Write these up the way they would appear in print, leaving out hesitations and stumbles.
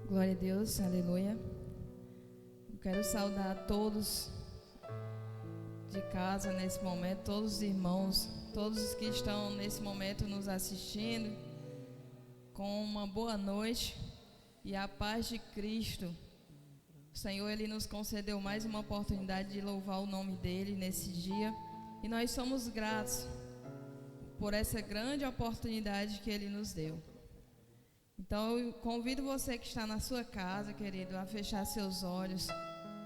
Glória a Deus, aleluia. Eu quero saudar a todos de casa nesse momento, todos os irmãos, todos os que estão nesse momento nos assistindo, com uma boa noite e a paz de Cristo. O Senhor, Ele nos concedeu mais uma oportunidade de louvar o nome dEle nesse dia, e nós somos gratos por essa grande oportunidade que Ele nos deu. Então eu convido você que está na sua casa, querido, a fechar seus olhos.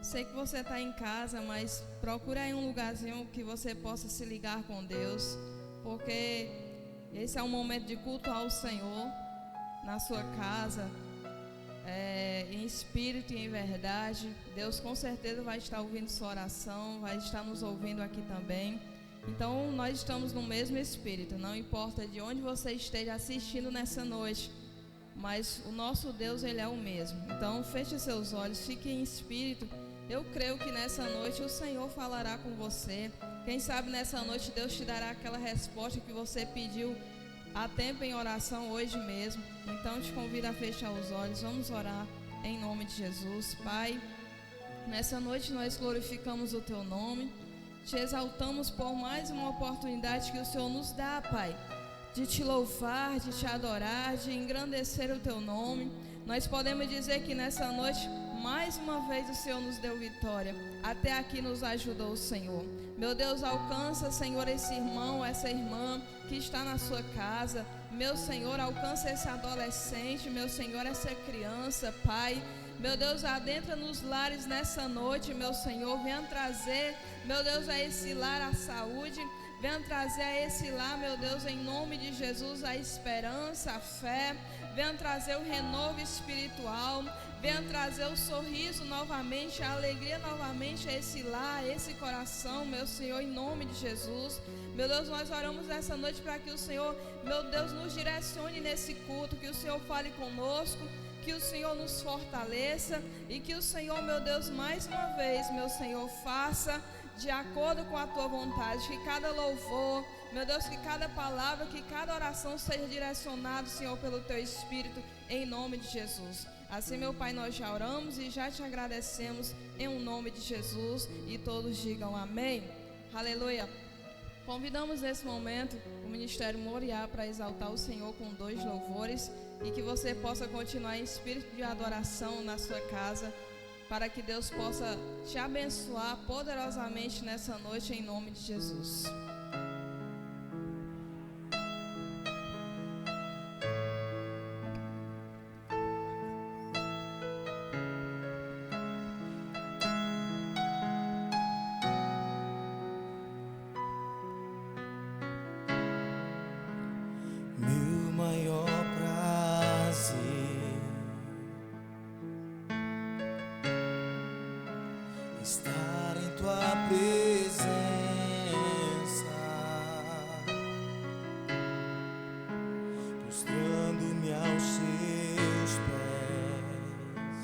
Sei que você está em casa, mas procure aí um lugarzinho que você possa se ligar com Deus, porque esse é um momento de culto ao Senhor na sua casa, em espírito e em verdade. Deus com certeza vai estar ouvindo sua oração, vai estar nos ouvindo aqui também. Então nós estamos no mesmo espírito, não importa de onde você esteja assistindo nessa noite, mas o nosso Deus, Ele é o mesmo. Então feche seus olhos, fique em espírito. Eu creio que nessa noite o Senhor falará com você. Quem sabe nessa noite Deus te dará aquela resposta que você pediu há tempo em oração hoje mesmo. Então te convido a fechar os olhos. Vamos orar em nome de Jesus. Pai, nessa noite nós glorificamos o Teu nome, te exaltamos por mais uma oportunidade que o Senhor nos dá, Pai, de te louvar, de te adorar, de engrandecer o Teu nome. Nós podemos dizer que nessa noite, mais uma vez o Senhor nos deu vitória. Até aqui nos ajudou o Senhor. Meu Deus, alcança, Senhor, esse irmão, essa irmã que está na sua casa. Meu Senhor, alcança esse adolescente, meu Senhor, essa criança, Pai. Meu Deus, adentra nos lares nessa noite, meu Senhor. Venha trazer, meu Deus, a esse lar a saúde. Venha trazer a esse lar, meu Deus, em nome de Jesus, a esperança, a fé. Venha trazer o renovo espiritual. Venha trazer o sorriso novamente, a alegria novamente a esse lar, a esse coração, meu Senhor, em nome de Jesus. Meu Deus, nós oramos essa noite para que o Senhor, meu Deus, nos direcione nesse culto, que o Senhor fale conosco, que o Senhor nos fortaleça e que o Senhor, meu Deus, mais uma vez, meu Senhor, faça de acordo com a Tua vontade, que cada louvor, meu Deus, que cada palavra, que cada oração seja direcionado, Senhor, pelo Teu Espírito, em nome de Jesus. Assim, meu Pai, nós já oramos e já te agradecemos em um nome de Jesus, e todos digam amém. Aleluia. Convidamos nesse momento o Ministério Moriá para exaltar o Senhor com 2 louvores, e que você possa continuar em espírito de adoração na sua casa, para que Deus possa te abençoar poderosamente nessa noite, em nome de Jesus. Meu maior prazer estar em Tua presença, prostrando-me aos Teus pés,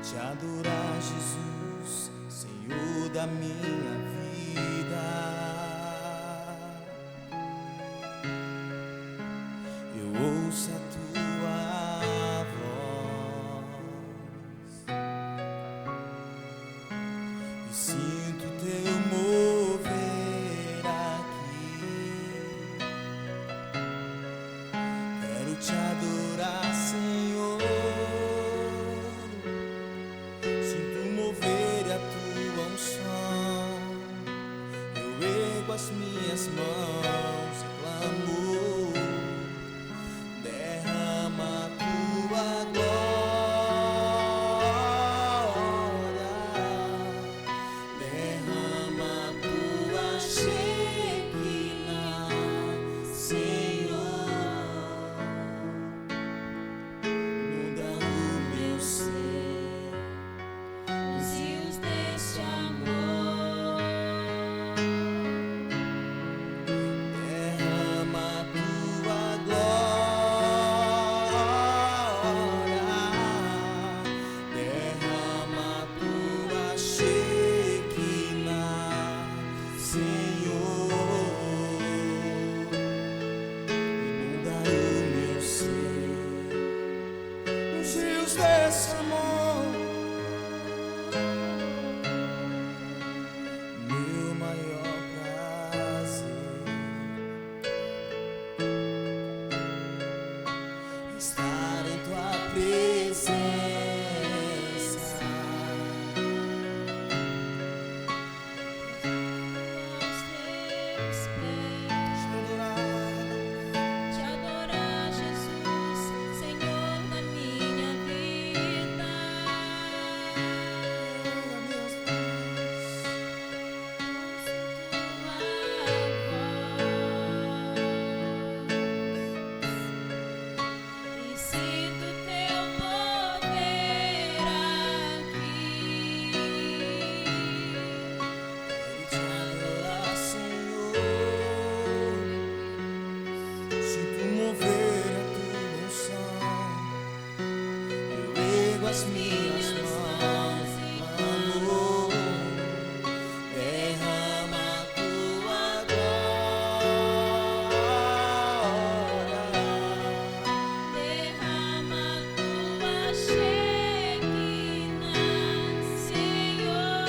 te adorar, Jesus, Senhor da minha vida. Eu ouço a Tua voz e sinto Teu mover aqui. Quero te adorar, Senhor. Sinto mover a Tua unção. rios desse amor, meu maior prazer estar em tua presença, Te adorar, Jesus, Senhor da minha vida. E sinto teu poder aqui. quero te adorar, Senhor. Sinto mover a tua unção, eu ergo as minhas mãos e clamo, derrama a tua glória, Derrama tua Shekinah, Senhor.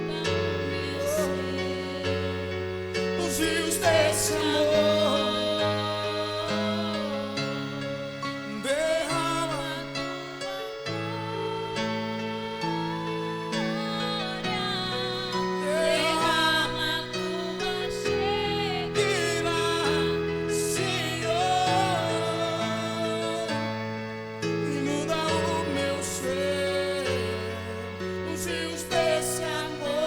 Dá-me os rios desse amor, derrama Derrama tua Shekinah, Senhor, inunda o meu ser, os rios desse amor,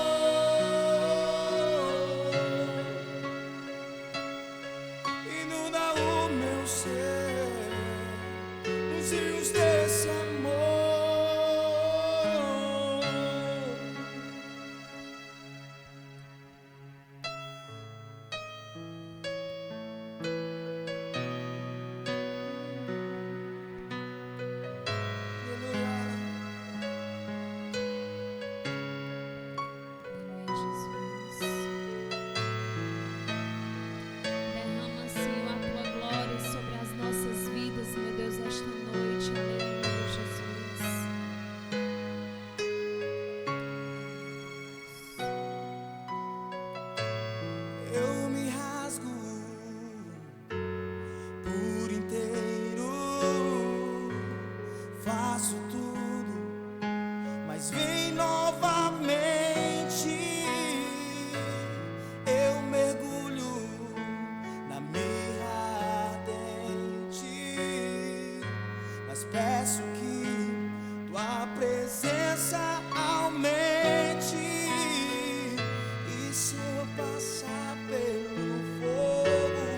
inunda o meu ser, os rios desse amor. Jesus. Derrama, Senhor, a tua glória sobre as nossas vidas, meu Deus, esta noite. Aleluia, Jesus. Eu me rasgo por inteiro, faço tudo, mas vem novamente. Eu mergulho na mirra ardente, mas peço que tua presença aumente. E se eu passar pelo fogo,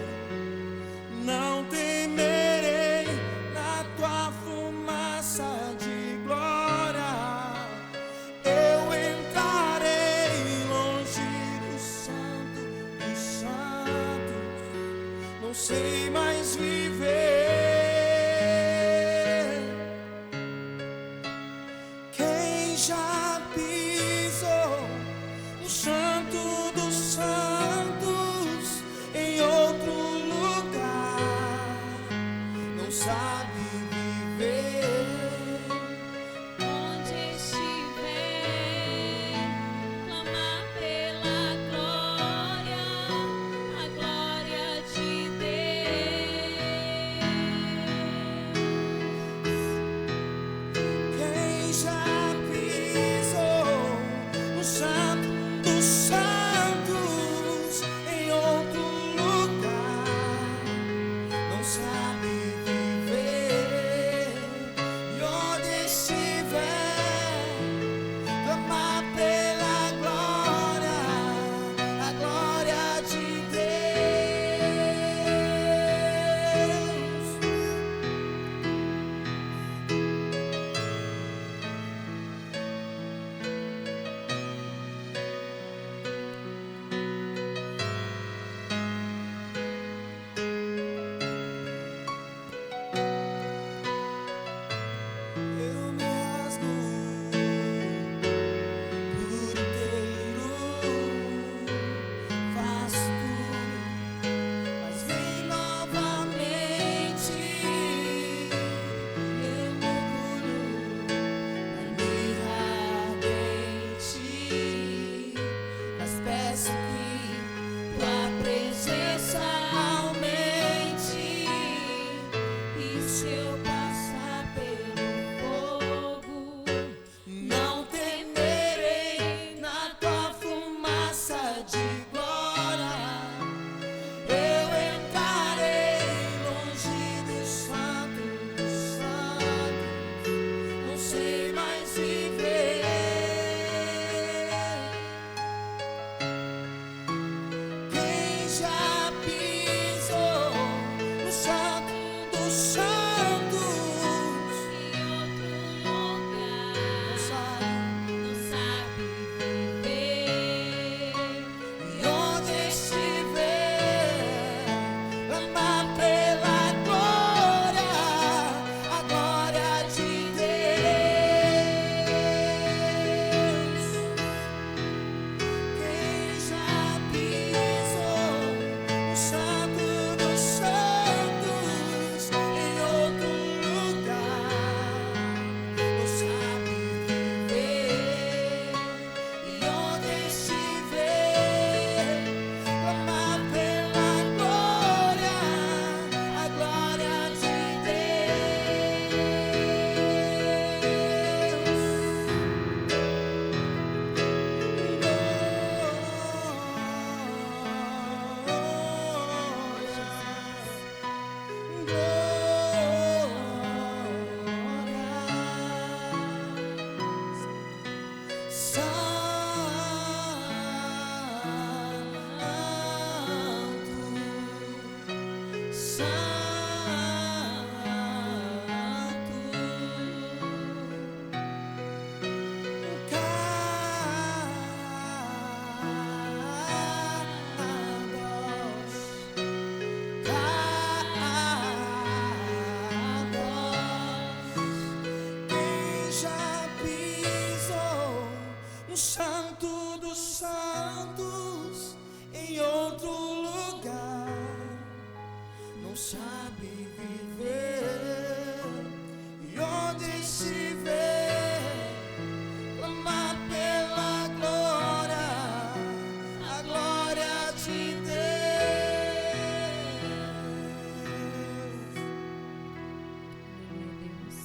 não temerei, na tua fumaça de glória eu entrarei longe do santo dos santos, não sei mais viver. Quem já pisou no santo dos santos em outro lugar não sabe viver. Onde estiver, clamar pela glória, a glória de Deus. Quem já pisou no santo dos santos em outro lugar não sabe viver. Quem já pisou no Santo dos Santos em outro lugar não sabe viver, e onde se vê clamar pela glória, a glória de Deus. Aleluia, Deus.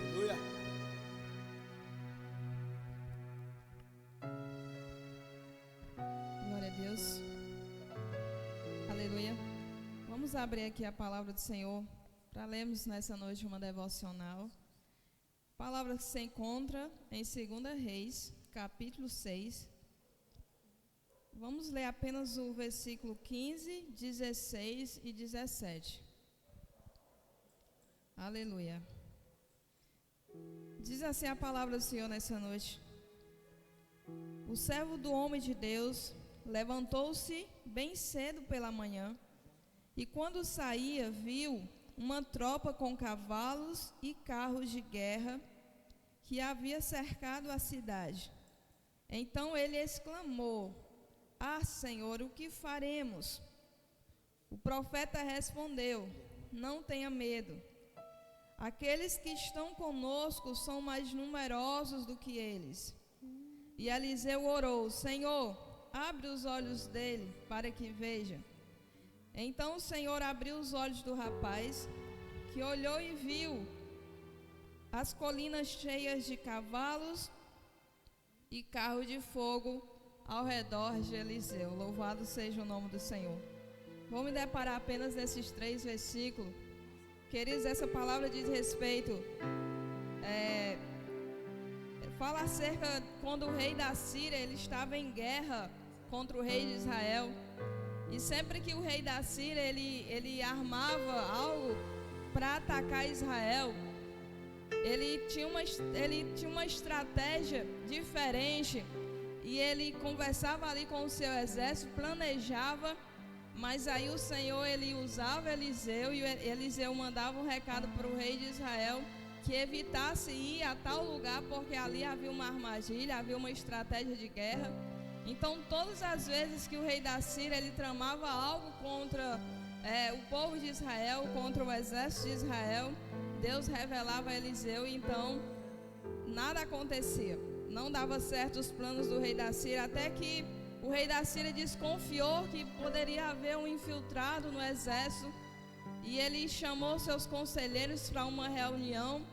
Aleluia. Glória a Deus. Aleluia. Vamos abrir aqui a palavra do Senhor para lermos nessa noite uma devocional. Palavra que se encontra em 2 Reis, capítulo 6. Vamos ler apenas o versículo 15, 16 e 17. Aleluia. Diz assim a palavra do Senhor nessa noite. O servo do homem de Deus levantou-se bem cedo pela manhã e quando saía viu uma tropa com cavalos e carros de guerra que havia cercado a cidade. Então ele exclamou: Ah, Senhor, o que faremos? O profeta respondeu: Não tenha medo. Aqueles que estão conosco são mais numerosos do que eles. E Eliseu orou: Senhor, abre os olhos dele para que veja. Então o Senhor abriu os olhos do rapaz, que olhou e viu as colinas cheias de cavalos e carro de fogo ao redor de Eliseu. Louvado seja o nome do Senhor. Vou me deparar apenas nesses 3 versículos. Queridos, essa palavra diz respeito, fala acerca quando o rei da Síria ele estava em guerra contra o rei de Israel. E sempre que o rei da Síria ele armava algo para atacar Israel, ele tinha uma estratégia diferente. E ele conversava ali com o seu exército, planejava. Mas aí o Senhor ele usava Eliseu, e Eliseu mandava um recado para o rei de Israel que evitasse ir a tal lugar, porque ali havia uma armadilha, havia uma estratégia de guerra. Então todas as vezes que o rei da Síria ele tramava algo contra o povo de Israel, contra o exército de Israel, Deus revelava a Eliseu, e então nada acontecia, não dava certo os planos do rei da Síria, até que o rei da Síria desconfiou que poderia haver um infiltrado no exército, e ele chamou seus conselheiros para uma reunião,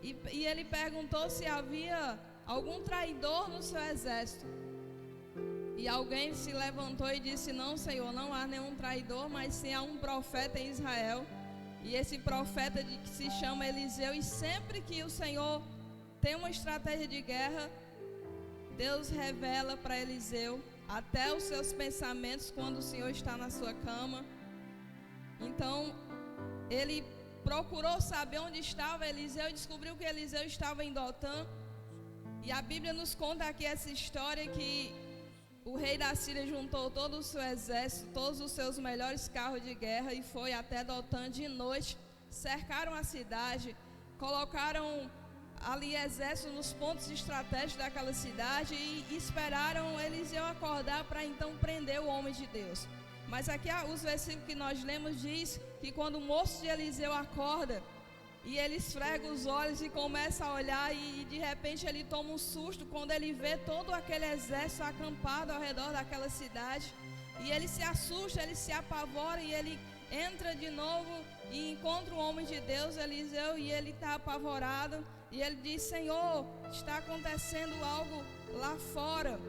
e ele perguntou se havia algum traidor no seu exército. E alguém se levantou e disse: Não, Senhor, não há nenhum traidor, mas sim há um profeta em Israel. E esse profeta que se chama Eliseu, e sempre que o Senhor tem uma estratégia de guerra, Deus revela para Eliseu até os seus pensamentos quando o Senhor está na sua cama. Então ele procurou saber onde estava Eliseu e descobriu que Eliseu estava em Dotã. E a Bíblia nos conta aqui essa história que o rei da Síria juntou todo o seu exército, todos os seus melhores carros de guerra, e foi até Dotã de noite, cercaram a cidade, colocaram ali exército nos pontos estratégicos daquela cidade e esperaram Eliseu acordar para então prender o homem de Deus. Mas aqui os versículos que nós lemos diz que quando o moço de Eliseu acorda e ele esfrega os olhos e começa a olhar, e de repente ele toma um susto quando ele vê todo aquele exército acampado ao redor daquela cidade, e ele se assusta, ele se apavora, e ele entra de novo e encontra o homem de Deus, Eliseu, e ele está apavorado, e ele diz: Senhor, está acontecendo algo lá fora.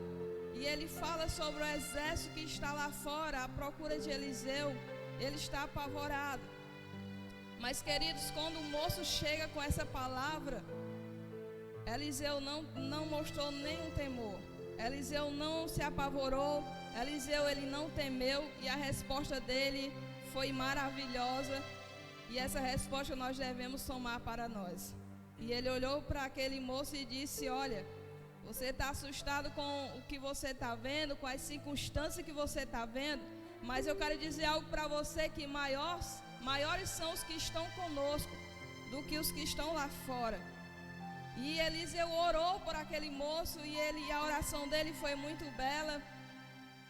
E ele fala sobre o exército que está lá fora à procura de Eliseu. Ele está apavorado. Mas, queridos, quando o moço chega com essa palavra, Eliseu não mostrou nenhum temor. Eliseu não se apavorou. Eliseu, ele não temeu e a resposta dele foi maravilhosa. E essa resposta nós devemos tomar para nós. E ele olhou para aquele moço e disse: olha, você está assustado com o que você está vendo, com as circunstâncias que você está vendo, mas eu quero dizer algo para você, que maiores são os que estão conosco do que os que estão lá fora. E Eliseu orou por aquele moço e a oração dele foi muito bela.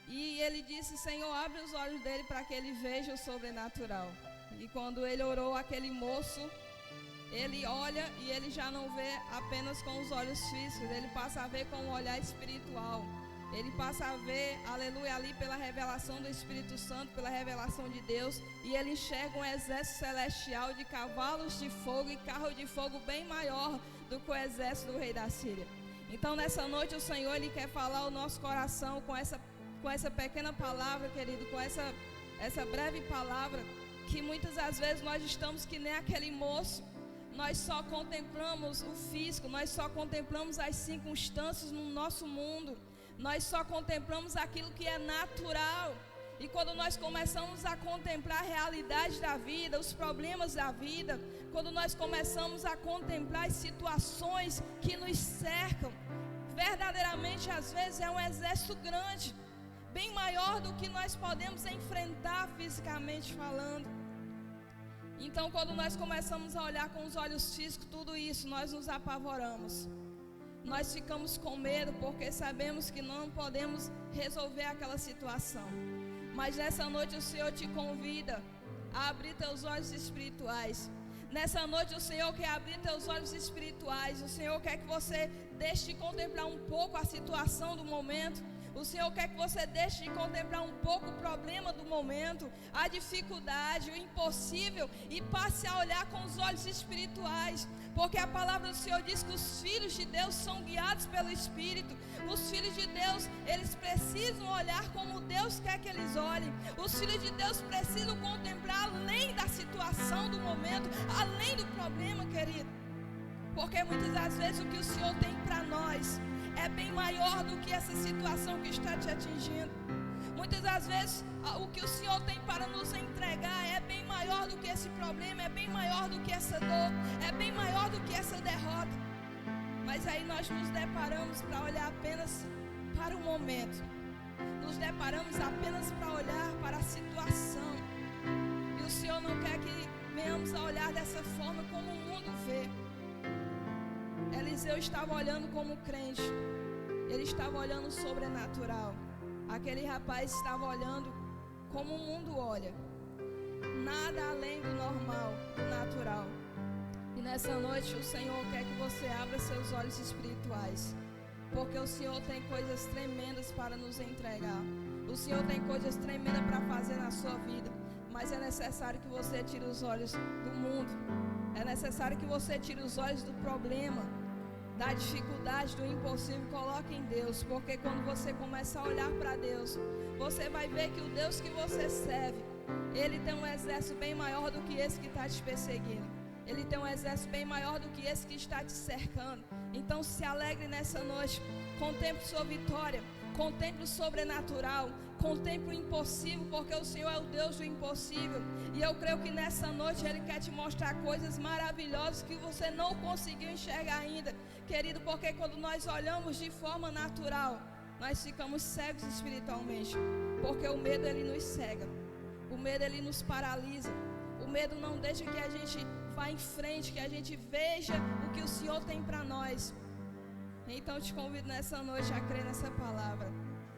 E ele disse: Senhor, abre os olhos dele para que ele veja o sobrenatural. E quando ele orou, aquele moço, ele olha e ele já não vê apenas com os olhos físicos, ele passa a ver com um olhar espiritual. Ele passa a ver, aleluia, ali pela revelação do Espírito Santo, pela revelação de Deus. E ele enxerga um exército celestial de cavalos de fogo e carro de fogo bem maior do que o exército do rei da Síria. Então nessa noite o Senhor, ele quer falar ao nosso coração com essa pequena palavra, querido, com essa breve palavra, que muitas das vezes nós estamos que nem aquele moço. Nós só contemplamos o físico, nós só contemplamos as circunstâncias no nosso mundo, nós só contemplamos aquilo que é natural. E quando nós começamos a contemplar a realidade da vida, os problemas da vida, quando nós começamos a contemplar as situações que nos cercam, verdadeiramente às vezes é um exército grande, bem maior do que nós podemos enfrentar fisicamente falando. Então quando nós começamos a olhar com os olhos físicos tudo isso, nós nos apavoramos. Nós ficamos com medo porque sabemos que não podemos resolver aquela situação. Mas nessa noite o Senhor te convida a abrir teus olhos espirituais. Nessa noite o Senhor quer abrir teus olhos espirituais. O Senhor quer que você deixe de contemplar um pouco a situação do momento. O Senhor quer que você deixe de contemplar um pouco o problema do momento, a dificuldade, o impossível, e passe a olhar com os olhos espirituais. Porque a palavra do Senhor diz que os filhos de Deus são guiados pelo Espírito. Os filhos de Deus, eles precisam olhar como Deus quer que eles olhem. Os filhos de Deus precisam contemplar além da situação do momento, além do problema, querido. Porque muitas das vezes o que o Senhor tem para nós é bem maior do que essa situação que está te atingindo. Muitas das vezes o que o Senhor tem para nos entregar é bem maior do que esse problema, é bem maior do que essa dor, é bem maior do que essa derrota. Mas aí nós nos deparamos para olhar apenas para o momento, nos deparamos apenas para olhar para a situação. E o Senhor não quer que venhamos a olhar dessa forma como o mundo vê. Eliseu estava olhando como crente, ele estava olhando o sobrenatural. Aquele rapaz estava olhando como o mundo olha, nada além do normal, do natural. E nessa noite o Senhor quer que você abra seus olhos espirituais, porque o Senhor tem coisas tremendas para nos entregar. O Senhor tem coisas tremendas para fazer na sua vida, mas é necessário que você tire os olhos do mundo, é necessário que você tire os olhos do problema, da dificuldade, do impossível. Coloque em Deus, porque quando você começa a olhar para Deus, você vai ver que o Deus que você serve, Ele tem um exército bem maior do que esse que está te perseguindo. Ele tem um exército bem maior do que esse que está te cercando. Então se alegre nessa noite, contemple sua vitória, contemple o sobrenatural, contemple o impossível, porque o Senhor é o Deus do impossível. E eu creio que nessa noite Ele quer te mostrar coisas maravilhosas que você não conseguiu enxergar ainda, querido, porque quando nós olhamos de forma natural, nós ficamos cegos espiritualmente, porque o medo ele nos cega, o medo ele nos paralisa, o medo não deixa que a gente vá em frente, que a gente veja o que o Senhor tem para nós. Então eu te convido nessa noite a crer nessa palavra.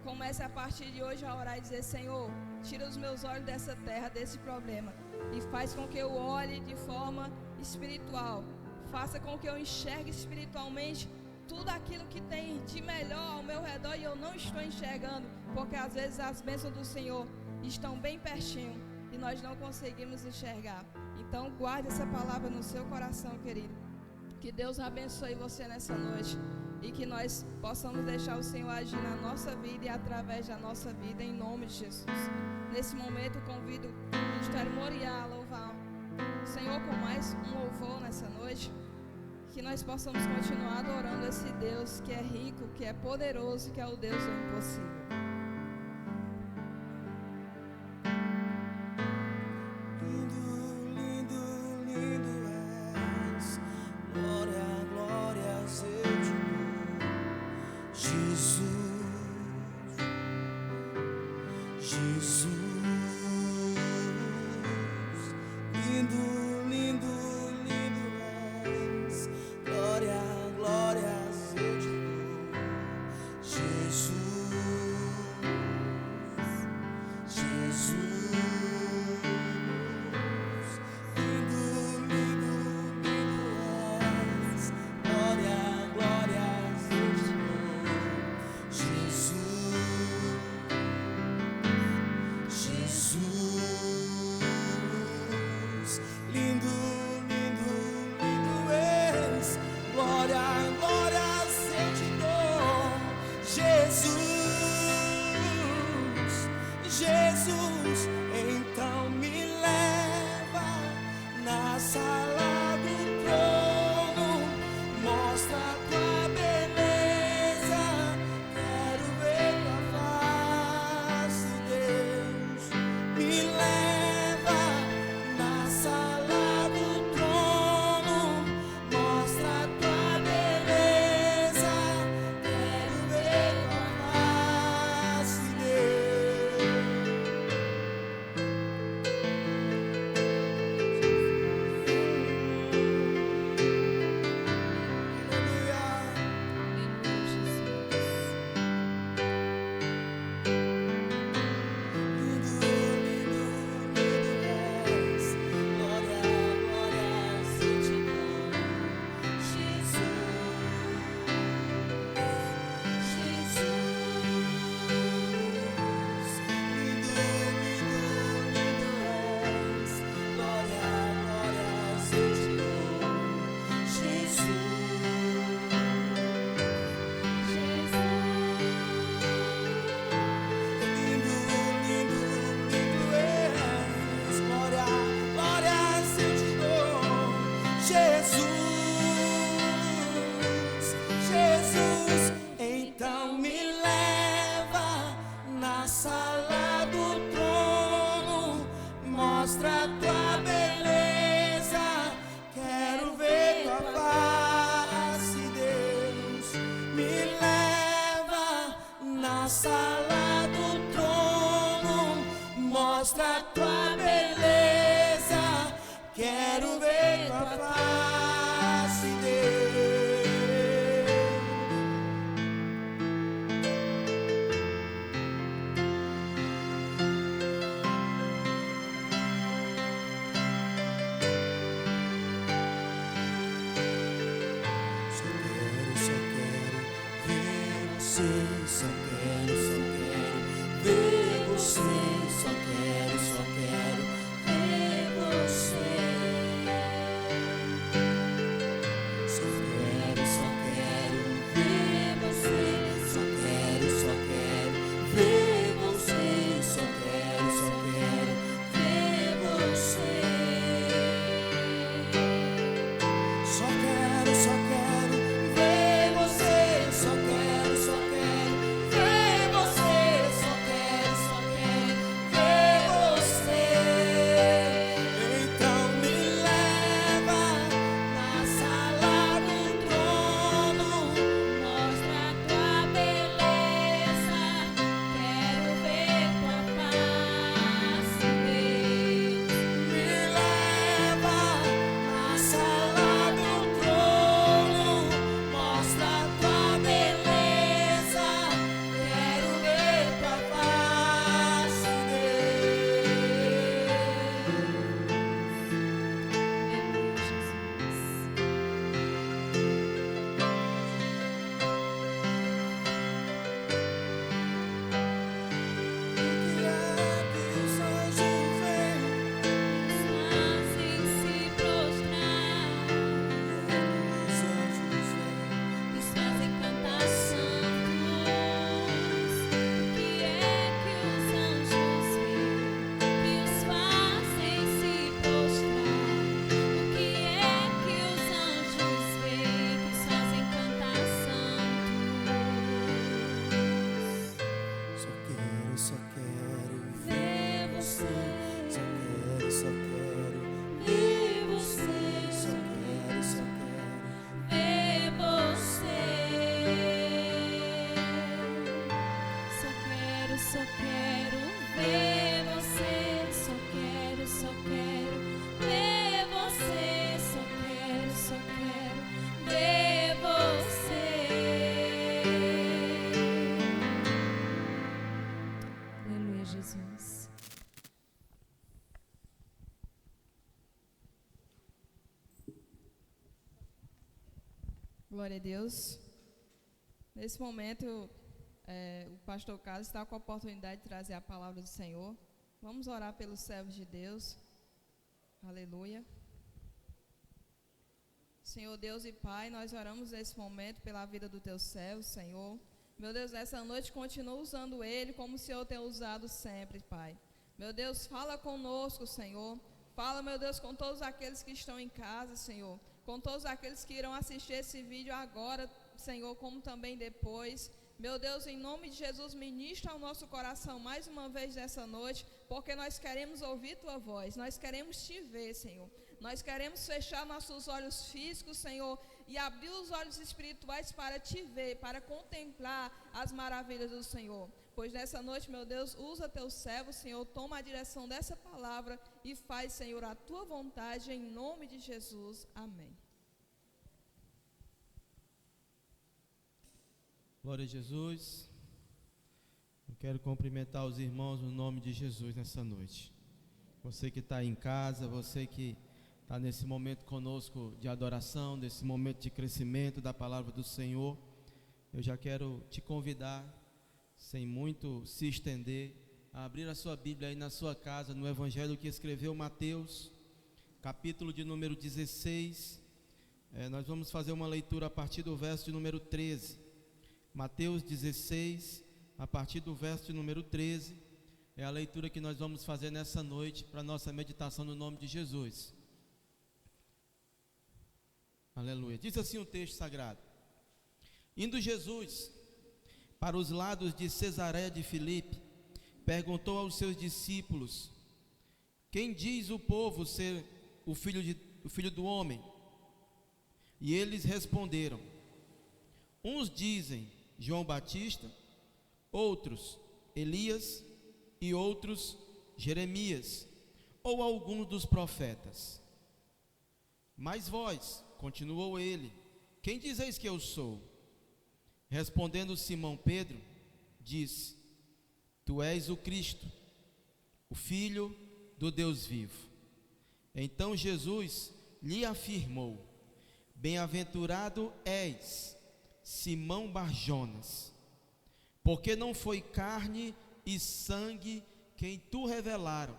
Comece a partir de hoje a orar e dizer: Senhor, tira os meus olhos dessa terra, desse problema, e faz com que eu olhe de forma espiritual. Faça com que eu enxergue espiritualmente tudo aquilo que tem de melhor ao meu redor e eu não estou enxergando, porque às vezes as bênçãos do Senhor estão bem pertinho e nós não conseguimos enxergar. Então guarde essa palavra no seu coração, querido. Que Deus abençoe você nessa noite e que nós possamos deixar o Senhor agir na nossa vida e através da nossa vida, em nome de Jesus. Nesse momento eu convido o Ministério Moriá a louvar o Senhor com mais um louvor nessa noite, que nós possamos continuar adorando esse Deus que é rico, que é poderoso, que é o Deus do impossível. Jesus, lindo, lindo, lindo és. Glória, glórias eu te dou. Jesus, Jesus, lindo, lindo, lindo és. Glória, glórias eu te dou. Jesus, Jesus, lindo, lindo, lindo és. Glória, glórias eu te dou. Jesus, Jesus, então me leva na sala do trono, mostra a tua beleza, quero ver tua face, Deus. Me leva na sala do trono, mostra a tua beleza, quero ver tua face, Deus. Jesus, então me leva na sala do trono, mostra a tua beleza, quero ver tua face, Deus. Me leva na sala do trono, mostra a tua beleza, quero ver tua face, Deus. Só quero ver você, só quero ver você, só quero ver você. Só quero ver você, só quero ver você, só quero ver você. Só quero ver você, só quero ver você, só quero ver você. Então me leva na sala do trono, Mostra a tua beleza, quero ver tua face, Deus. me leva na sala do trono, mostra a tua beleza, quero ver tua face, os anjos vêm, Fazem se prostrar, os anjos vêm. nos fazem cantar santos. O que é que os anjos veem? Que os fazem se prostrar. O que é que os anjos veem? Que os fazem cantar santos. Só quero Ver você, só quero ver você, só quero ver você. Só quero ver você, só quero ver você, só quero ver você. Aleluia, Jesus. Glória a Deus. Nesse momento, o pastor Carlos está com a oportunidade de trazer a palavra do Senhor. Vamos orar pelos servos de Deus. Aleluia. Senhor Deus e Pai, nós oramos nesse momento pela vida do teu servo, Senhor. Meu Deus, nessa noite continua usando ele como o Senhor tem usado sempre, Pai. Meu Deus, fala conosco, Senhor. Fala, meu Deus, com todos aqueles que estão em casa, Senhor. Com todos aqueles que irão assistir esse vídeo agora, Senhor, como também depois. Meu Deus, em nome de Jesus, ministra ao nosso coração mais uma vez nessa noite, porque nós queremos ouvir Tua voz, nós queremos Te ver, Senhor. Nós queremos fechar nossos olhos físicos, Senhor, e abrir os olhos espirituais para Te ver, para contemplar as maravilhas do Senhor. Pois nessa noite, meu Deus, usa Teu servo, Senhor, toma a direção dessa palavra e faz, Senhor, a Tua vontade, em nome de Jesus. Amém. Glória a Jesus. Eu quero cumprimentar os irmãos no nome de Jesus nessa noite. Você que está em casa, você que está nesse momento conosco de adoração, nesse momento de crescimento da palavra do Senhor, eu já quero te convidar, sem muito se estender, a abrir a sua Bíblia aí na sua casa, no Evangelho que escreveu Mateus, capítulo de número 16. Nós vamos fazer uma leitura a partir do verso de número 13. Mateus 16, a partir do verso de número 13, é a leitura que nós vamos fazer nessa noite para a nossa meditação no nome de Jesus. Aleluia. Diz assim o texto sagrado: Indo Jesus para os lados de Cesareia de Filipe, perguntou aos seus discípulos: Quem diz o povo ser o filho do homem? E eles responderam: Uns dizem João Batista, outros Elias e outros Jeremias, ou algum dos profetas. Mas vós, continuou ele, quem dizeis que eu sou? Respondendo Simão Pedro, disse: Tu és o Cristo, o Filho do Deus vivo. Então Jesus lhe afirmou: Bem-aventurado és, Simão Barjonas, porque não foi carne e sangue quem tu revelaram,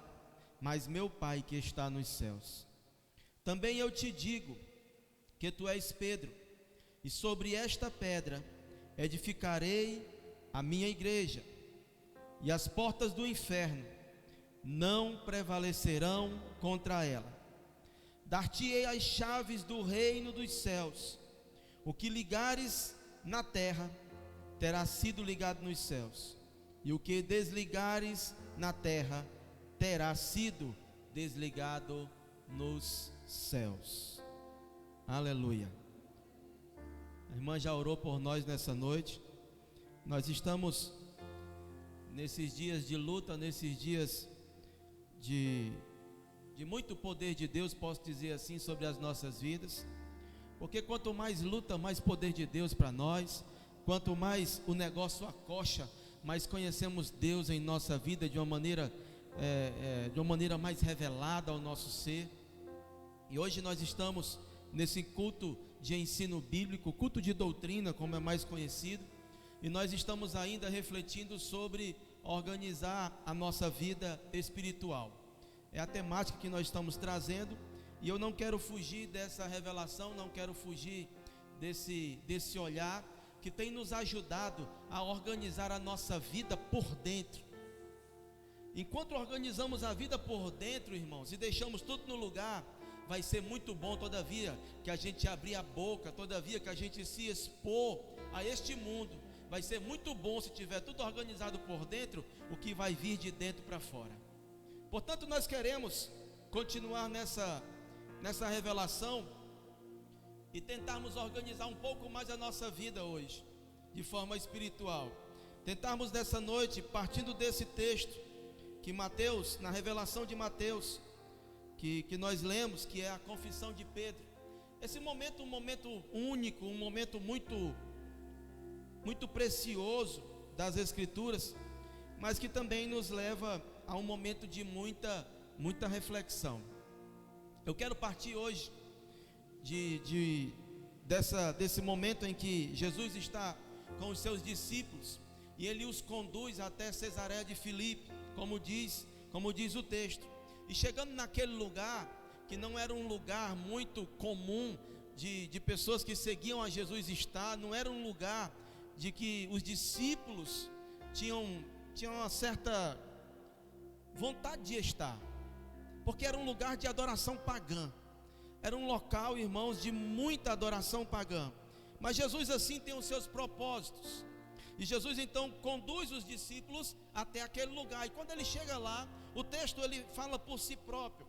mas meu Pai que está nos céus. Também eu te digo que tu és Pedro, e sobre esta pedra edificarei a minha igreja, e as portas do inferno não prevalecerão contra ela. Dar-te-ei as chaves do reino dos céus. O que ligares na terra terá sido ligado nos céus, e o que desligares na terra terá sido desligado nos céus. Aleluia. A irmã já orou por nós nessa noite. Nós estamos nesses dias de luta, nesses dias de muito poder de Deus, posso dizer assim, sobre as nossas vidas. Porque quanto mais luta, mais poder de Deus para nós. Quanto mais o negócio acocha, mais conhecemos Deus em nossa vida de uma maneira mais revelada ao nosso ser. E hoje nós estamos nesse culto de ensino bíblico, culto de doutrina, como é mais conhecido. E nós estamos ainda refletindo sobre organizar a nossa vida espiritual. É a temática que nós estamos trazendo. E eu não quero fugir dessa revelação, não quero fugir desse olhar que tem nos ajudado a organizar a nossa vida por dentro. Enquanto organizamos a vida por dentro, irmãos, e deixamos tudo no lugar, vai ser muito bom, todavia, que a gente abrir a boca, todavia que a gente se expor a este mundo. Vai ser muito bom se tiver tudo organizado por dentro, o que vai vir de dentro para fora. Portanto, nós queremos continuar nessa revelação e tentarmos organizar um pouco mais a nossa vida hoje, de forma espiritual. Tentarmos nessa noite, partindo desse texto, que Mateus, na revelação de Mateus, que nós lemos, que é a confissão de Pedro. Esse momento, um momento único, um momento muito precioso das Escrituras, mas que também nos leva a um momento de muita reflexão. Eu quero partir hoje desse momento em que Jesus está com os seus discípulos e ele os conduz até Cesareia de Filipe, como diz o texto. E chegando naquele lugar, que não era um lugar muito comum de pessoas que seguiam a Jesus estar, não era um lugar de que os discípulos tinham uma certa vontade de estar, porque era um lugar de adoração pagã, era um local, irmãos, de muita adoração pagã. Mas Jesus assim tem os seus propósitos, e Jesus então conduz os discípulos até aquele lugar. E quando ele chega lá, o texto ele fala por si próprio.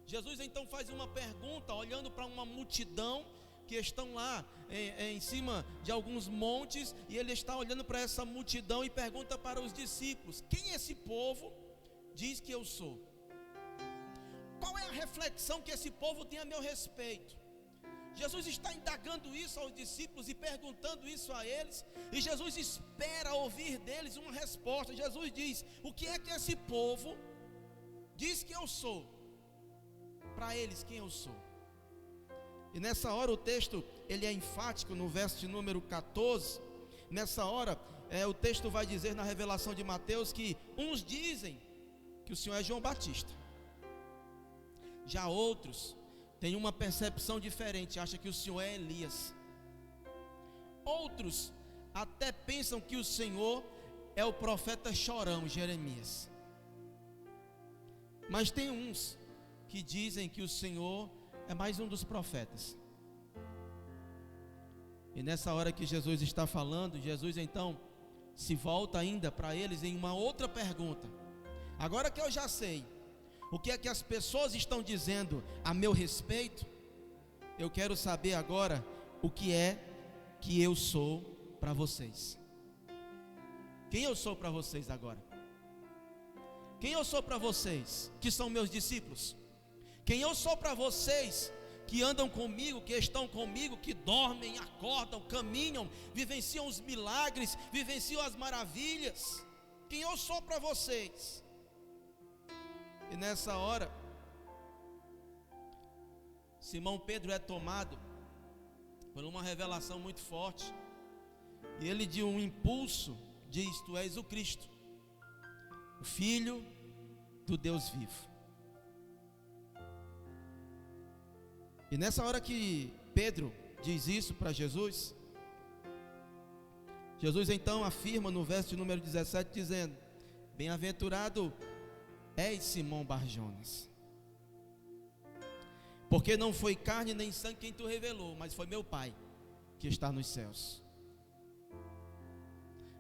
Jesus então faz uma pergunta, olhando para uma multidão que estão lá em cima de alguns montes, e ele está olhando para essa multidão e pergunta para os discípulos: quem esse povo diz que eu sou? Qual é a reflexão que esse povo tem a meu respeito? Jesus está indagando isso aos discípulos e perguntando isso a eles, e Jesus espera ouvir deles uma resposta. Jesus diz: o que é que esse povo diz que eu sou? Para eles, quem eu sou? E nessa hora o texto ele é enfático no verso de número 14. Nessa hora o texto vai dizer, na revelação de Mateus, que uns dizem que o Senhor é João Batista, já outros têm uma percepção diferente, acham que o Senhor é Elias. Outros até pensam que o Senhor é o profeta chorão, Jeremias. Mas tem uns que dizem que o Senhor é mais um dos profetas. E nessa hora que Jesus está falando, Jesus então se volta ainda para eles em uma outra pergunta. Agora que eu já sei o que é que as pessoas estão dizendo a meu respeito, eu quero saber agora o que é que eu sou para vocês. Quem eu sou para vocês agora? Quem eu sou para vocês que são meus discípulos? Quem eu sou para vocês que andam comigo, que estão comigo, que dormem, acordam, caminham, vivenciam os milagres, vivenciam as maravilhas? Quem eu sou para vocês? E nessa hora, Simão Pedro é tomado por uma revelação muito forte, e ele de um impulso diz: tu és o Cristo, o Filho do Deus vivo. E nessa hora que Pedro diz isso para Jesus, Jesus então afirma no verso de número 17, dizendo: bem-aventurado és Simão Barjonas, porque não foi carne nem sangue quem tu revelou, mas foi meu Pai que está nos céus.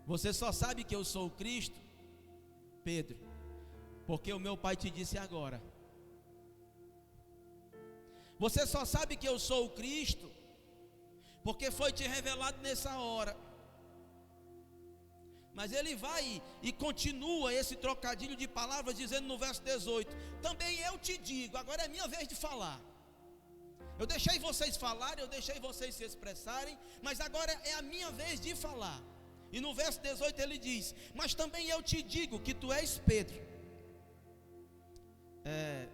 Você só sabe que eu sou o Cristo, Pedro, porque o meu Pai te disse agora. Você só sabe que eu sou o Cristo porque foi te revelado nessa hora. Mas ele vai e continua esse trocadilho de palavras, dizendo no verso 18: também eu te digo, agora é minha vez de falar. Eu deixei vocês falarem, eu deixei vocês se expressarem, mas agora é a minha vez de falar. E no verso 18 ele diz: mas também eu te digo que tu és Pedro.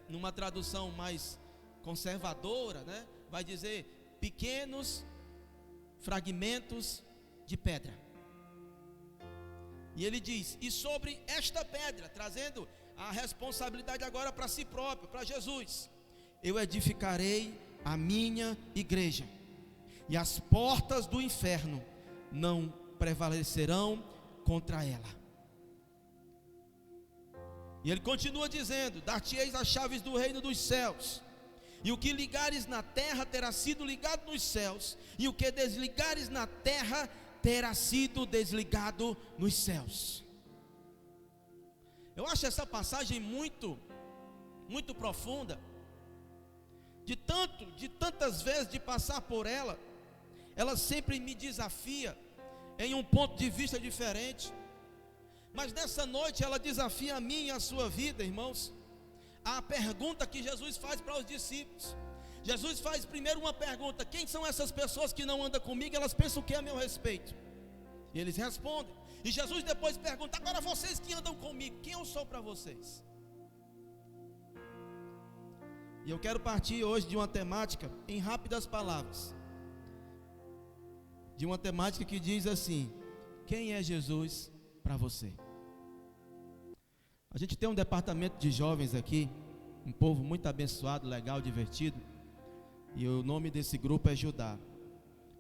Numa tradução mais conservadora, né, vai dizer pequenos fragmentos de pedra. E ele diz: e sobre esta pedra, trazendo a responsabilidade agora para si próprio, para Jesus: eu edificarei a minha igreja, e as portas do inferno não prevalecerão contra ela. E ele continua dizendo: dar-te-eis as chaves do reino dos céus, e o que ligares na terra terá sido ligado nos céus, e o que desligares na terra terá sido desligado nos céus. Eu acho essa passagem muito profunda. De tantas vezes de passar por ela, ela sempre me desafia em um ponto de vista diferente. Mas nessa noite ela desafia a mim e a sua vida, irmãos. A pergunta que Jesus faz para os discípulos. Jesus faz primeiro uma pergunta: quem são essas pessoas que não andam comigo? Elas pensam o que a meu respeito? E eles respondem. E Jesus depois pergunta: agora vocês que andam comigo, quem eu sou para vocês? E eu quero partir hoje de uma temática, em rápidas palavras, de uma temática que diz assim: quem é Jesus para você? A gente tem um departamento de jovens aqui, um povo muito abençoado, legal, divertido, e o nome desse grupo é Judá.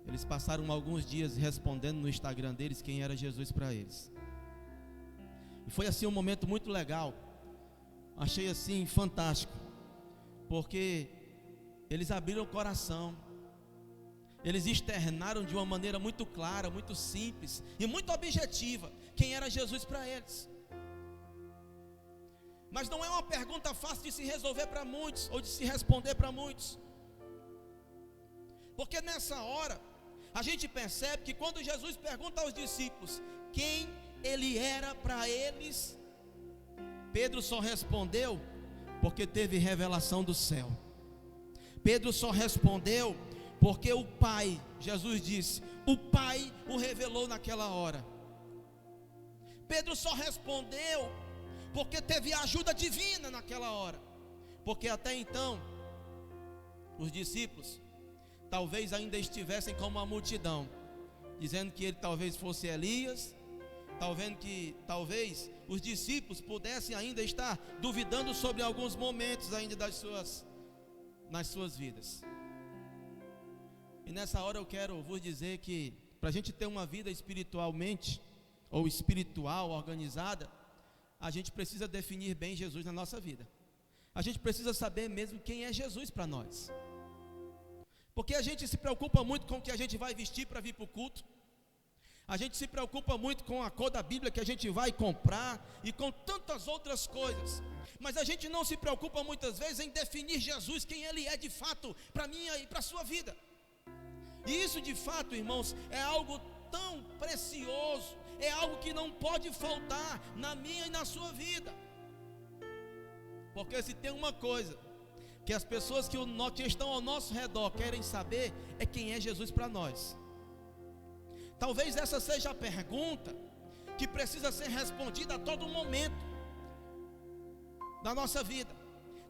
Eles passaram alguns dias respondendo no Instagram deles quem era Jesus para eles. E foi assim um momento muito legal. Achei assim fantástico, porque eles abriram o coração. Eles externaram de uma maneira muito clara, muito simples e muito objetiva quem era Jesus para eles. Mas não é uma pergunta fácil de se resolver para muitos, ou de se responder para muitos. Porque nessa hora, a gente percebe que quando Jesus pergunta aos discípulos quem ele era para eles, Pedro só respondeu porque teve revelação do céu. Pedro só respondeu porque o Pai, Jesus disse, o Pai o revelou naquela hora. Pedro só respondeu porque teve ajuda divina naquela hora. Porque até então, os discípulos talvez ainda estivessem como a multidão, dizendo que ele talvez fosse Elias, talvez os discípulos pudessem ainda estar duvidando sobre alguns momentos ainda nas suas vidas. E nessa hora eu quero vos dizer que para a gente ter uma vida espiritualmente ou espiritual organizada, a gente precisa definir bem Jesus na nossa vida. A gente precisa saber mesmo quem é Jesus para nós. Porque a gente se preocupa muito com o que a gente vai vestir para vir para o culto. A gente se preocupa muito com a cor da Bíblia que a gente vai comprar e com tantas outras coisas. Mas a gente não se preocupa muitas vezes em definir Jesus, quem Ele é de fato para mim e para a sua vida. E isso de fato, irmãos, é algo tão precioso, é algo que não pode faltar na minha e na sua vida. Porque se tem uma coisa que as pessoas que estão ao nosso redor querem saber, é quem é Jesus para nós. Talvez essa seja a pergunta que precisa ser respondida a todo momento da nossa vida.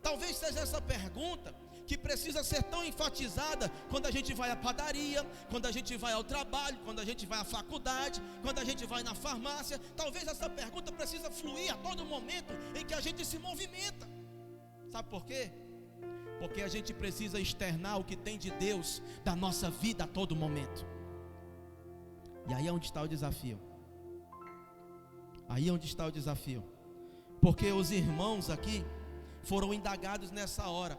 Talvez seja essa pergunta que precisa ser tão enfatizada quando a gente vai à padaria, quando a gente vai ao trabalho, quando a gente vai à faculdade, quando a gente vai na farmácia. Talvez essa pergunta precisa fluir a todo momento em que a gente se movimenta. Sabe por quê? Porque a gente precisa externar o que tem de Deus da nossa vida a todo momento. E aí é onde está o desafio. Aí é onde está o desafio. Porque os irmãos aqui foram indagados nessa hora.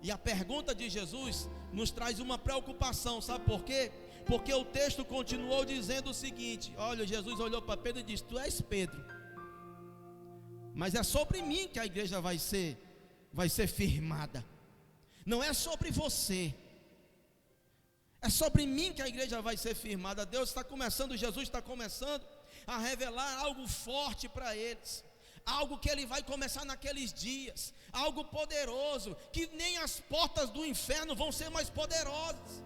E a pergunta de Jesus nos traz uma preocupação, sabe por quê? Porque o texto continuou dizendo o seguinte: olha, Jesus olhou para Pedro e disse: tu és Pedro, mas é sobre mim que a igreja vai ser firmada. Não é sobre você, é sobre mim que a igreja vai ser firmada. Deus está começando, Jesus está começando a revelar algo forte para eles. Algo que Ele vai começar naqueles dias, algo poderoso, que nem as portas do inferno vão ser mais poderosas.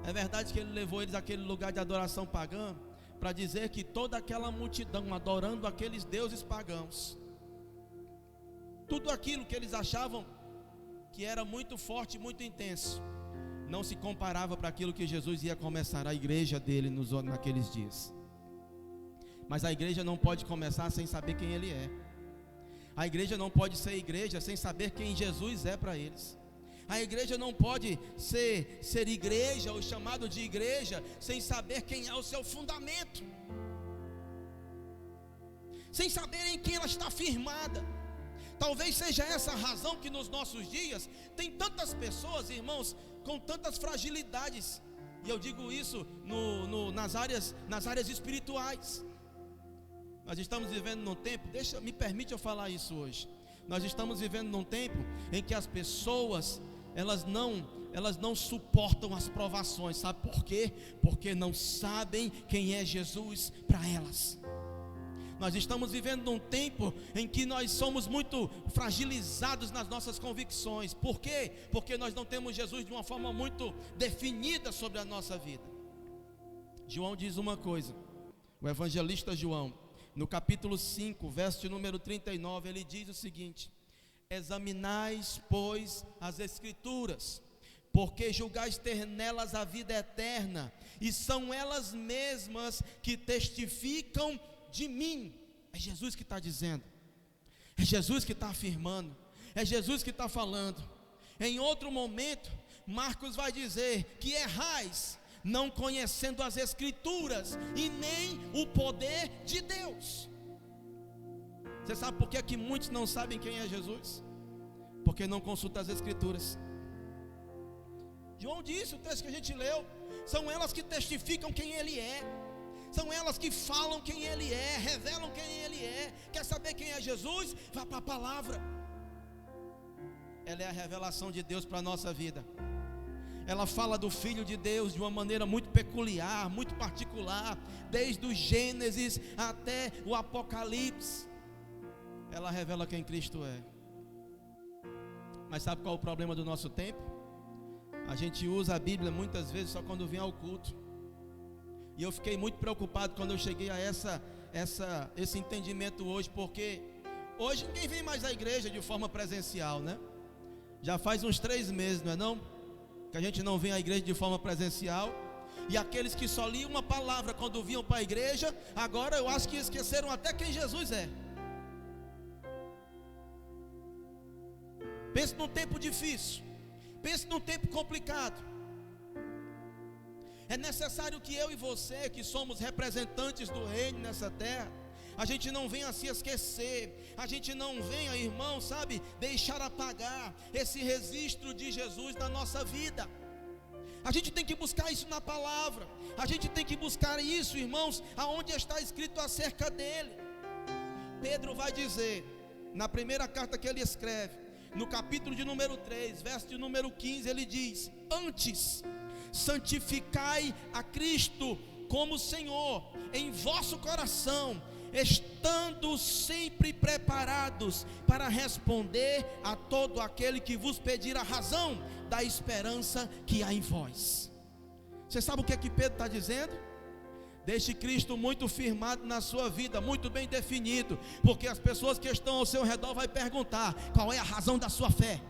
É verdade que Ele levou eles àquele lugar de adoração pagã, para dizer que toda aquela multidão adorando aqueles deuses pagãos, tudo aquilo que eles achavam que era muito forte, muito intenso, não se comparava para aquilo que Jesus ia começar a igreja dele naqueles dias. Mas a igreja não pode começar sem saber quem Ele é. A igreja não pode ser igreja sem saber quem Jesus é para eles. A igreja não pode ser igreja ou chamado de igreja sem saber quem é o seu fundamento, sem saber em quem ela está firmada. Talvez seja essa a razão que nos nossos dias tem tantas pessoas, irmãos, com tantas fragilidades. E eu digo isso nas áreas espirituais. Nós estamos vivendo num tempo, me permite eu falar isso hoje. Nós estamos vivendo num tempo em que as pessoas, elas não elas não suportam as provações. Sabe por quê? Porque não sabem quem é Jesus para elas. Nós estamos vivendo num tempo em que nós somos muito fragilizados nas nossas convicções. Por quê? Porque nós não temos Jesus de uma forma muito definida sobre a nossa vida. João diz uma coisa, o evangelista João, no capítulo 5, verso de número 39, ele diz o seguinte: examinais, pois, as Escrituras, porque julgais ter nelas a vida eterna, e são elas mesmas que testificam de mim. É Jesus que está dizendo, é Jesus que está afirmando, é Jesus que está falando. Em outro momento, Marcos vai dizer que errais, não conhecendo as Escrituras e nem o poder de Deus. Você sabe por que muitos não sabem quem é Jesus? Porque não consultam as Escrituras. João disse, o texto que a gente leu, são elas que testificam quem Ele é, são elas que falam quem Ele é, revelam quem Ele é. Quer saber quem é Jesus? Vá para a palavra. Ela é a revelação de Deus para a nossa vida. Ela fala do Filho de Deus de uma maneira muito peculiar, muito particular, desde o Gênesis até o Apocalipse. Ela revela quem Cristo é. Mas sabe qual é o problema do nosso tempo? A gente usa a Bíblia muitas vezes só quando vem ao culto. E eu fiquei muito preocupado quando eu cheguei a esse entendimento hoje, porque hoje ninguém vem mais à igreja de forma presencial, né? Já faz uns 3 meses, não é não? Que a gente não vem à igreja de forma presencial. E aqueles que só liam uma palavra quando vinham para a igreja, agora eu acho que esqueceram até quem Jesus é. Pense num tempo difícil, pense num tempo complicado. É necessário que eu e você, que somos representantes do reino nessa terra, a gente não venha se esquecer, a gente não venha, irmão, sabe, deixar apagar esse registro de Jesus na nossa vida. A gente tem que buscar isso na palavra, a gente tem que buscar isso, irmãos, aonde está escrito acerca dele. Pedro vai dizer, na primeira carta que ele escreve, no capítulo de número 3, verso de número 15, ele diz: antes, santificai a Cristo como Senhor em vosso coração, estando sempre preparados para responder a todo aquele que vos pedir a razão da esperança que há em vós. Você sabe o que é que Pedro está dizendo? Deixe Cristo muito firmado na sua vida, muito bem definido, porque as pessoas que estão ao seu redor vão perguntar qual é a razão da sua fé,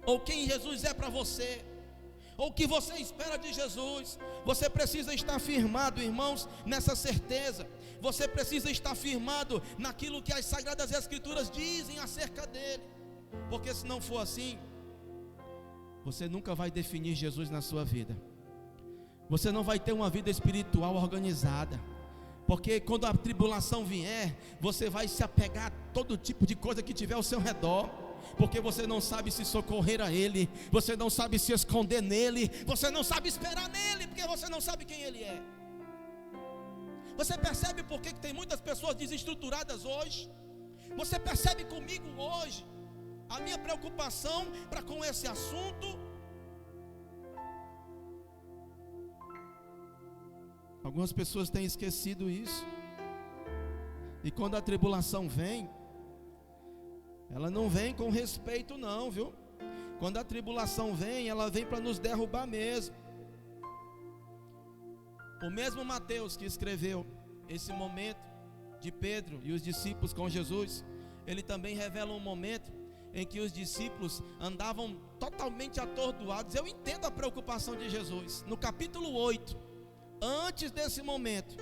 ou quem Jesus é para você, ou o que você espera de Jesus. Você precisa estar firmado, irmãos, nessa certeza. Você precisa estar firmado naquilo que as Sagradas Escrituras dizem acerca dele, porque se não for assim, você nunca vai definir Jesus na sua vida. Você não vai ter uma vida espiritual organizada, porque quando a tribulação vier, você vai se apegar a todo tipo de coisa que tiver ao seu redor, porque você não sabe se socorrer a Ele, você não sabe se esconder nele, você não sabe esperar nele, porque você não sabe quem Ele é. Você percebe por que tem muitas pessoas desestruturadas hoje? Você percebe comigo hoje a minha preocupação para com esse assunto? Algumas pessoas têm esquecido isso, e quando a tribulação vem, ela não vem com respeito não, viu? Quando a tribulação vem, ela vem para nos derrubar mesmo. O mesmo Mateus que escreveu esse momento de Pedro e os discípulos com Jesus, ele também revela um momento em que os discípulos andavam totalmente atordoados. Eu entendo a preocupação de Jesus. No capítulo 8, antes desse momento,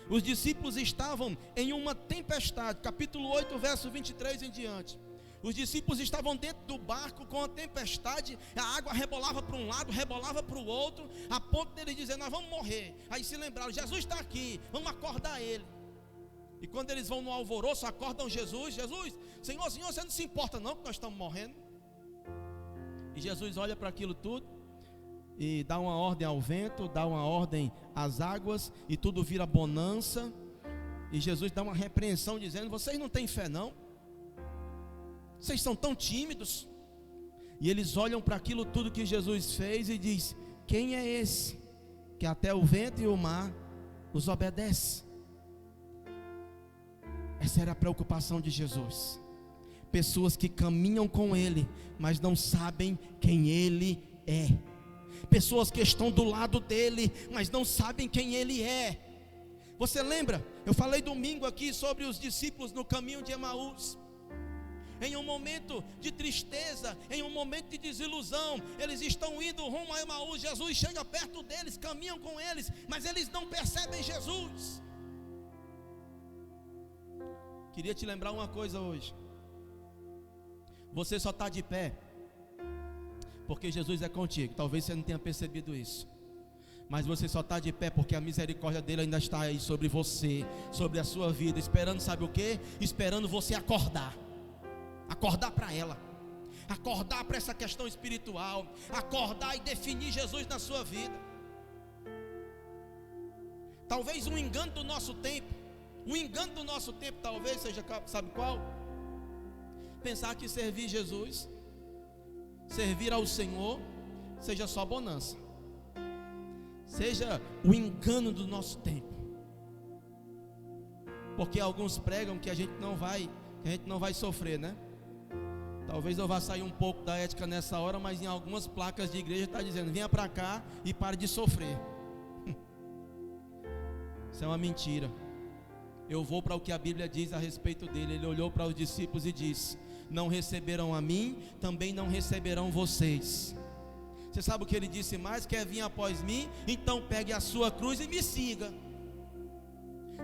os discípulos estavam em uma tempestade. Capítulo 8, verso 23 em diante. Os discípulos estavam dentro do barco com a tempestade, a água rebolava para um lado, rebolava para o outro, a ponto deles dizer: nós vamos morrer. Aí se lembraram: Jesus está aqui, vamos acordar ele. E quando eles vão no alvoroço, acordam Jesus: Jesus, Senhor, você não se importa não que nós estamos morrendo? E Jesus olha para aquilo tudo e dá uma ordem ao vento, dá uma ordem às águas, e tudo vira bonança. E Jesus dá uma repreensão dizendo: vocês não têm fé não? Vocês são tão tímidos, E eles olham para aquilo tudo que Jesus fez e diz: quem é esse que até o vento e o mar os obedece? Essa era a preocupação de Jesus. Pessoas que caminham com Ele, mas não sabem quem Ele é. Pessoas que estão do lado dele, mas não sabem quem Ele é. Você lembra? Eu falei domingo aqui sobre os discípulos no caminho de Emaús. Em um momento de tristeza, em um momento de desilusão, eles estão indo rumo a Emaús. Jesus chega perto deles, caminham com eles, mas eles não percebem Jesus. Queria te lembrar uma coisa hoje. Você só está de pé porque Jesus é contigo. Talvez você não tenha percebido isso, mas você só está de pé porque a misericórdia dele ainda está aí sobre você, sobre a sua vida, esperando, sabe o que? Esperando você acordar para ela, acordar para essa questão espiritual, acordar e definir Jesus na sua vida. Talvez um engano do nosso tempo, talvez seja, sabe qual? Pensar que servir Jesus, servir ao Senhor, seja só bonança, seja o engano do nosso tempo. Porque alguns pregam que a gente não vai sofrer, né? Talvez eu vá sair um pouco da ética nessa hora, mas em algumas placas de igreja está dizendo: venha para cá e pare de sofrer. Isso é uma mentira. Eu vou para o que a Bíblia diz a respeito dele. Ele olhou para os discípulos e disse: não receberam a mim, também não receberão vocês. Você sabe o que ele disse mais? Quer vir após mim? Então pegue a sua cruz e me siga.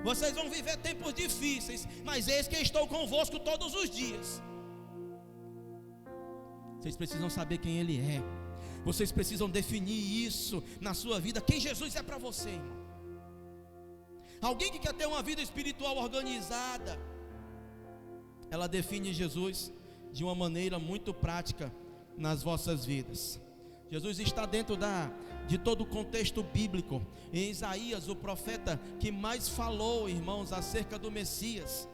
Vocês vão viver tempos difíceis, mas eis que estou convosco todos os dias. Vocês precisam saber quem Ele é. Vocês precisam definir isso na sua vida. Quem Jesus é para você, irmão? Alguém que quer ter uma vida espiritual organizada, ela define Jesus de uma maneira muito prática nas vossas vidas. Jesus está dentro de todo o contexto bíblico. Em Isaías, o profeta que mais falou, irmãos, acerca do Messias,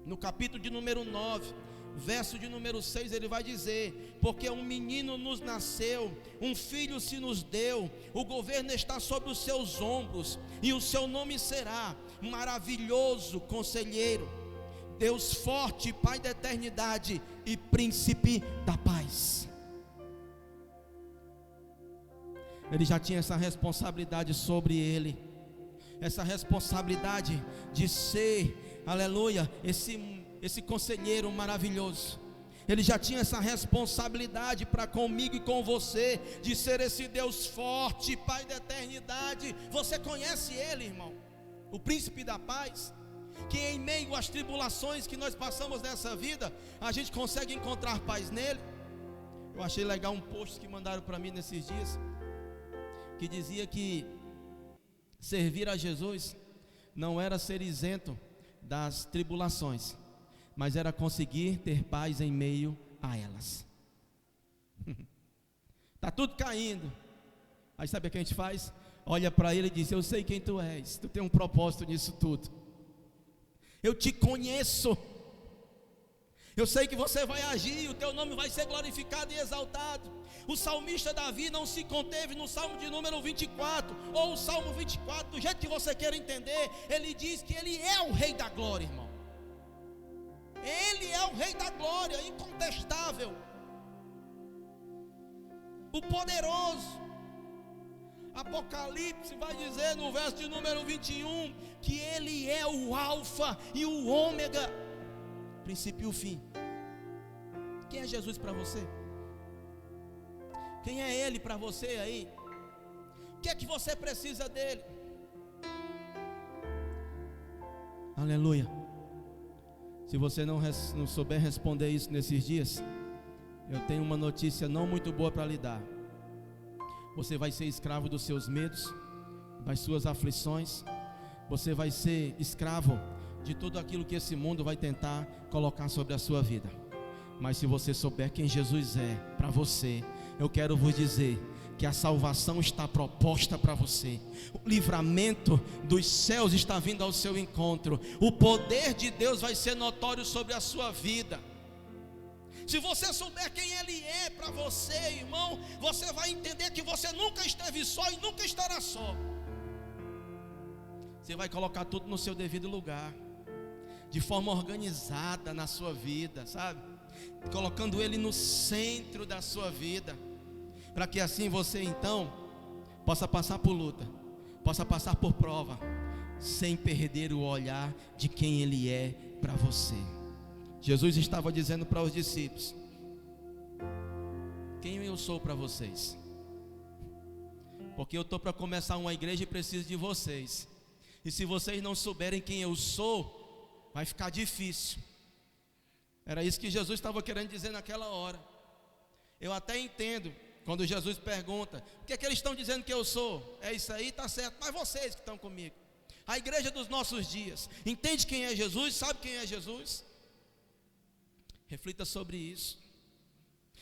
no capítulo de número 9, verso de número 6, ele vai dizer: porque um menino nos nasceu, um filho se nos deu, o governo está sobre os seus ombros, e o seu nome será Maravilhoso Conselheiro, Deus Forte, Pai da Eternidade e Príncipe da Paz. Ele já tinha essa responsabilidade sobre ele, essa responsabilidade de ser, aleluia, esse conselheiro maravilhoso. Ele já tinha essa responsabilidade para comigo e com você, de ser esse Deus forte, Pai da eternidade. Você conhece Ele, irmão, o príncipe da paz, que em meio às tribulações que nós passamos nessa vida, a gente consegue encontrar paz nele. Eu achei legal um post que mandaram para mim nesses dias, que dizia que servir a Jesus não era ser isento das tribulações, mas era conseguir ter paz em meio a elas. Está tudo caindo, aí sabe o que a gente faz? Olha para ele e diz: eu sei quem tu és, tu tem um propósito nisso tudo, eu te conheço, eu sei que você vai agir, o teu nome vai ser glorificado e exaltado. O salmista Davi não se conteve no salmo de número 24, ou o salmo 24, do jeito que você queira entender. Ele diz que ele é o rei da glória, irmão. Ele é o rei da glória, incontestável, o poderoso. Apocalipse vai dizer no verso de número 21 que ele é o alfa e o ômega, princípio e o fim. Quem é Jesus para você? Quem é Ele para você aí? O que é que você precisa dele? Aleluia. Se você não souber responder isso nesses dias, eu tenho uma notícia não muito boa para lhe dar. Você vai ser escravo dos seus medos, das suas aflições. Você vai ser escravo de tudo aquilo que esse mundo vai tentar colocar sobre a sua vida. Mas se você souber quem Jesus é para você, eu quero vos dizer que a salvação está proposta para você. O livramento dos céus está vindo ao seu encontro. O poder de Deus vai ser notório sobre a sua vida. Se você souber quem Ele é para você, irmão, você vai entender que você nunca esteve só e nunca estará só. Você vai colocar tudo no seu devido lugar, de forma organizada na sua vida, sabe? Colocando Ele no centro da sua vida, para que assim você então possa passar por luta, possa passar por prova, sem perder o olhar de quem Ele é para você. Jesus estava dizendo para os discípulos: quem eu sou para vocês? Porque eu estou para começar uma igreja e preciso de vocês. E se vocês não souberem quem eu sou, vai ficar difícil. Era isso que Jesus estava querendo dizer naquela hora. Eu até entendo quando Jesus pergunta: o que é que eles estão dizendo que eu sou? É isso aí, está certo, mas vocês que estão comigo, a igreja dos nossos dias, entende quem é Jesus? Sabe quem é Jesus? Reflita sobre isso.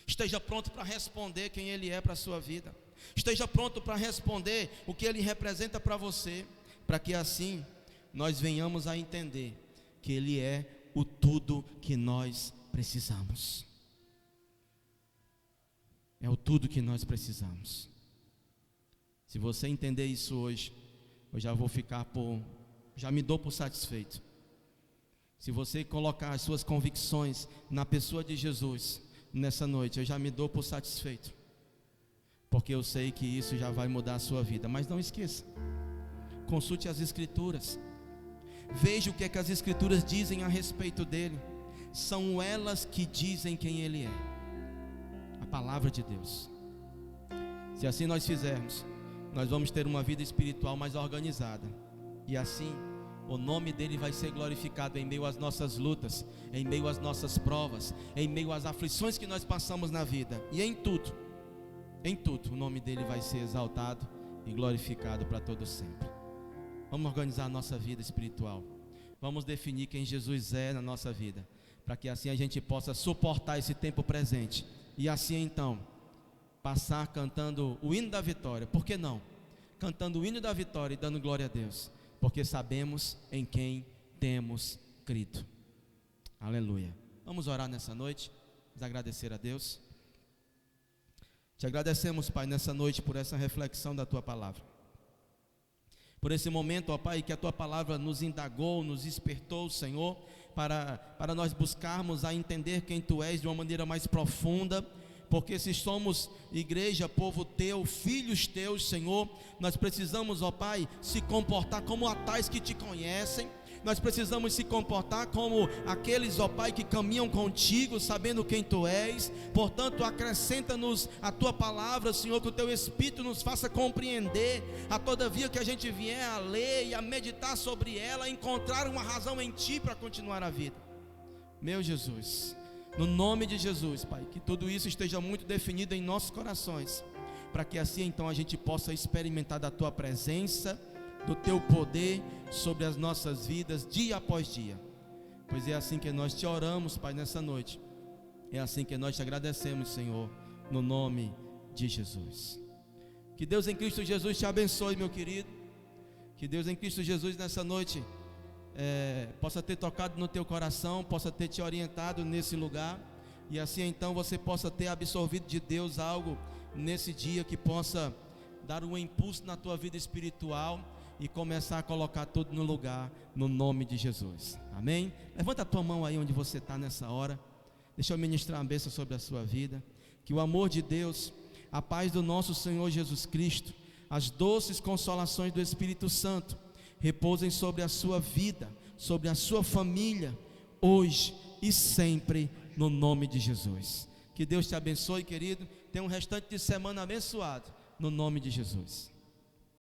Esteja pronto para responder quem Ele é para a sua vida. Esteja pronto para responder o que Ele representa para você, para que assim nós venhamos a entender que Ele é o tudo que nós precisamos. É o tudo que nós precisamos. Se você entender isso hoje, eu já me dou por satisfeito. Se você colocar as suas convicções na pessoa de Jesus nessa noite, eu já me dou por satisfeito, porque eu sei que isso já vai mudar a sua vida. Mas não esqueça, consulte as Escrituras, veja o que é que as Escrituras dizem a respeito dele. São elas que dizem quem Ele é, a palavra de Deus. Se assim nós fizermos, nós vamos ter uma vida espiritual mais organizada, e assim o nome dele vai ser glorificado em meio às nossas lutas, em meio às nossas provas, em meio às aflições que nós passamos na vida. E em tudo o nome dele vai ser exaltado e glorificado para todo sempre. Vamos organizar a nossa vida espiritual. Vamos definir quem Jesus é na nossa vida, para que assim a gente possa suportar esse tempo presente. E assim então passar cantando o hino da vitória. Por que não? Cantando o hino da vitória e dando glória a Deus, porque sabemos em quem temos crido. Aleluia. Vamos orar nessa noite, vamos agradecer a Deus. Te agradecemos, Pai, nessa noite por essa reflexão da Tua palavra, por esse momento, ó Pai, que a Tua palavra nos indagou, nos despertou, Senhor, para nós buscarmos a entender quem Tu és de uma maneira mais profunda. Porque se somos igreja, povo Teu, filhos Teus, Senhor, nós precisamos, ó Pai, se comportar como a tais que Te conhecem. Nós precisamos se comportar como aqueles, ó Pai, que caminham contigo, sabendo quem Tu és. Portanto, acrescenta-nos a Tua palavra, Senhor, que o Teu Espírito nos faça compreender, a todavia que a gente vier a ler e a meditar sobre ela, encontrar uma razão em Ti para continuar a vida. Meu Jesus, no nome de Jesus, Pai, que tudo isso esteja muito definido em nossos corações, para que assim então a gente possa experimentar da Tua presença, do Teu poder sobre as nossas vidas, dia após dia. Pois é assim que nós Te oramos, Pai, nessa noite. É assim que nós Te agradecemos, Senhor, no nome de Jesus. Que Deus em Cristo Jesus Te abençoe, meu querido. Que Deus em Cristo Jesus nessa noite possa ter tocado no teu coração, possa ter te orientado nesse lugar, e assim então você possa ter absorvido de Deus algo nesse dia que possa dar um impulso na tua vida espiritual e começar a colocar tudo no lugar, no nome de Jesus. Amém? Levanta a tua mão aí onde você está nessa hora. Deixa eu ministrar uma bênção sobre a sua vida. Que o amor de Deus, a paz do nosso Senhor Jesus Cristo, as doces consolações do Espírito Santo repousem sobre a sua vida, sobre a sua família, hoje e sempre, no nome de Jesus. Que Deus te abençoe, querido. Tenha um restante de semana abençoado, no nome de Jesus.